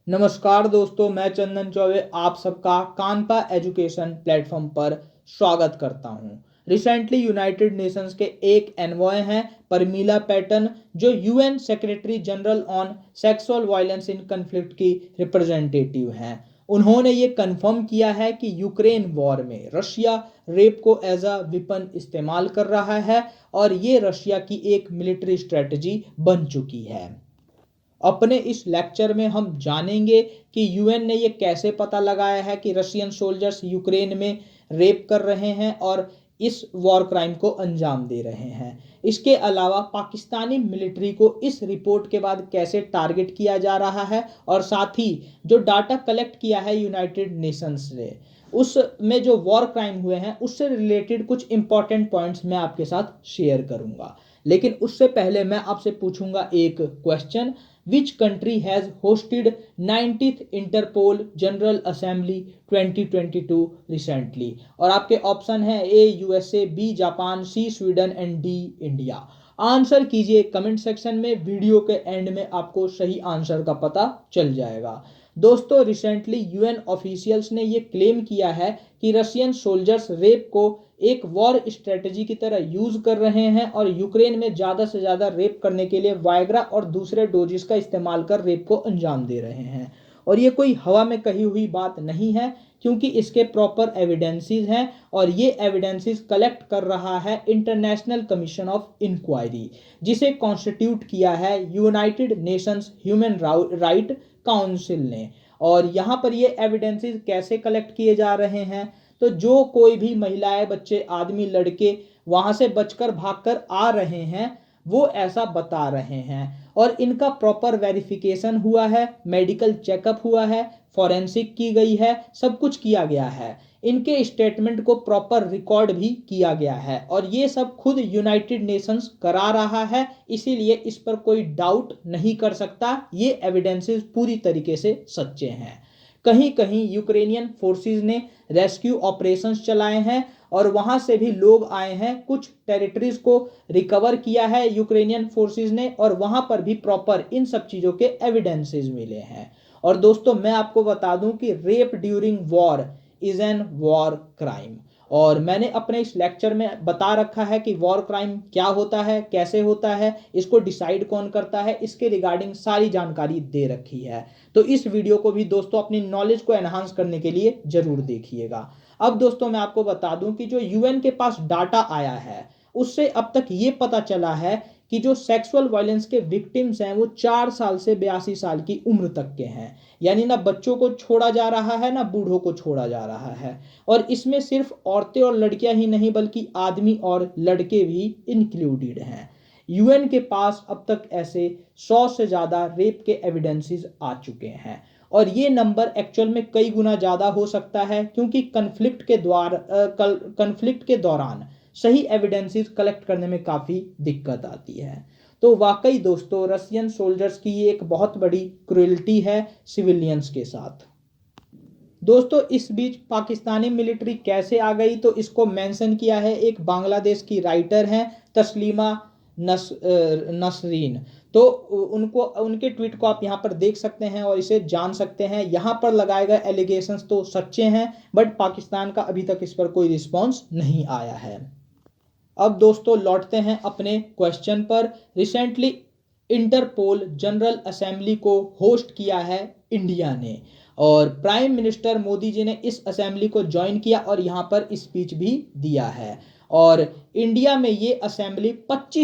नमस्कार दोस्तों, मैं चंदन चौबे आप सबका कानपा एजुकेशन प्लेटफॉर्म पर स्वागत करता हूं। रिसेंटली यूनाइटेड नेशंस के एक एनवॉय हैं परमीला पैटर्न, जो UN secretary general on sexual violence in conflict की रिप्रेजेंटेटिव हैं। उन्होंने ये कंफर्म किया है कि यूक्रेन वॉर में रशिया रेप को एज अ वेपन इस्तेमाल कर रहा है और ये रशिया की एक मिलिट्री स्ट्रेटजी बन चुकी है। अपने इस लेक्चर में हम जानेंगे कि यूएन ने ये कैसे पता लगाया है कि रशियन सोल्जर्स यूक्रेन में रेप कर रहे हैं और इस वॉर क्राइम को अंजाम दे रहे हैं। इसके अलावा पाकिस्तानी मिलिट्री को इस रिपोर्ट के बाद कैसे टारगेट किया जा रहा है और साथ ही जो डाटा कलेक्ट किया है यूनाइटेड नेशंस ने उसमें जो वॉर क्राइम हुए हैं उससे रिलेटेड कुछ इंपॉर्टेंट पॉइंट्स मैं आपके साथ शेयर करूंगा। लेकिन उससे पहले मैं आपसे पूछूंगा एक question. Which country has hosted 90th Interpol general assembly 2022 recently? और आपके ऑप्शन है A USA, B Japan, C Sweden and D India. Answer कीजिए कमेंट सेक्शन में। वीडियो के एंड में आपको सही आंसर का पता चल जाएगा। दोस्तों, रिसेंटली यूएन ऑफिशियल्स ने ये क्लेम किया है कि रशियन सोल्जर्स रेप को एक वॉर स्ट्रेटजी की तरह यूज कर रहे हैं और यूक्रेन में ज्यादा से ज्यादा रेप करने के लिए वायग्रा और दूसरे डोजेस का इस्तेमाल कर रेप को अंजाम दे रहे हैं। और ये कोई हवा में कही हुई बात नहीं है, क्योंकि इसके प्रॉपर एविडेंसेस हैं और ये एविडेंसेस कलेक्ट कर रहा है इंटरनेशनल कमीशन ऑफ इंक्वायरी, जिसे कॉन्स्टिट्यूट किया है United Nations human right council ने। और यहाँ पर ये एविडेंसेस कैसे कलेक्ट किए जा रहे हैं? तो जो कोई भी महिलाएं, बच्चे, आदमी, लड़के वहां से बचकर भागकर आ रहे हैं वो ऐसा बता रहे हैं और इनका प्रॉपर वेरिफिकेशन हुआ है, मेडिकल चेकअप हुआ है, फॉरेंसिक की गई है, सब कुछ किया गया है। इनके स्टेटमेंट को प्रॉपर रिकॉर्ड भी किया गया है और ये सब खुद यूनाइटेड नेशंस करा रहा है, इसीलिए इस पर कोई डाउट नहीं कर सकता। ये एविडेंसेस पूरी तरीके से सच्चे हैं। कहीं कहीं यूक्रेनियन फोर्सेस ने रेस्क्यू ऑपरेशंस चलाए हैं और वहां से भी लोग आए हैं। कुछ टेरिटरीज को रिकवर किया है यूक्रेनियन फोर्सेस ने और वहां पर भी प्रॉपर इन सब चीजों के एविडेंसेस मिले हैं। और दोस्तों, मैं आपको बता दूं कि rape during war is an war crime. और मैंने अपने इस लेक्चर में बता रखा है कि वॉर क्राइम क्या होता है, कैसे होता है, इसको डिसाइड कौन करता है, इसके रिगार्डिंग सारी जानकारी दे रखी है। तो इस वीडियो को भी दोस्तों अपनी नॉलेज को एनहांस करने के लिए जरूर देखिएगा। अब दोस्तों, मैं आपको बता दूं कि जो यूएन के पास डाटा आया है उससे अब तक ये पता चला है कि जो सेक्सुअल वायलेंस के विक्टिम्स हैं वो 4 साल से 82 साल की उम्र तक के हैं। यानी ना बच्चों को छोड़ा जा रहा है ना बूढ़ों को छोड़ा जा रहा है। और इसमें सिर्फ औरतें और लड़कियां ही नहीं बल्कि आदमी और लड़के भी इंक्लूडेड हैं। यूएन के पास अब तक ऐसे 100 से ज्यादा रेप के एविडेंसेस आ चुके हैं और ये नंबर एक्चुअल में कई गुना ज्यादा हो सकता है, क्योंकि कन्फ्लिक्ट के दौरान सही एविडेंसेस कलेक्ट करने में काफी दिक्कत आती है। तो वाकई दोस्तों, रशियन सोल्जर्स की ये एक बहुत बड़ी क्रुएल्टी है सिविलियंस के साथ। दोस्तों, इस बीच पाकिस्तानी मिलिट्री कैसे आ गई तो इसको मेंशन किया है एक बांग्लादेश की राइटर हैं तस्लीमा नसरीन। तो उनको उनके ट्वीट को आप यहाँ पर देख सकते हैं और इसे जान सकते हैं। यहाँ पर लगाए गए एलिगेशंस तो सच्चे हैं, बट पाकिस्तान का अभी तक इस पर कोई रिस्पॉन्स नहीं आया है। अब दोस्तों, लौटते हैं अपने क्वेश्चन पर। रिसेंटली इंटरपोल जनरल असेंबली को होस्ट किया है इंडिया ने और प्राइम मिनिस्टर मोदी जी ने इस असेंबली को ज्वाइन किया और यहाँ पर स्पीच भी दिया है। और इंडिया में ये असेंबली 25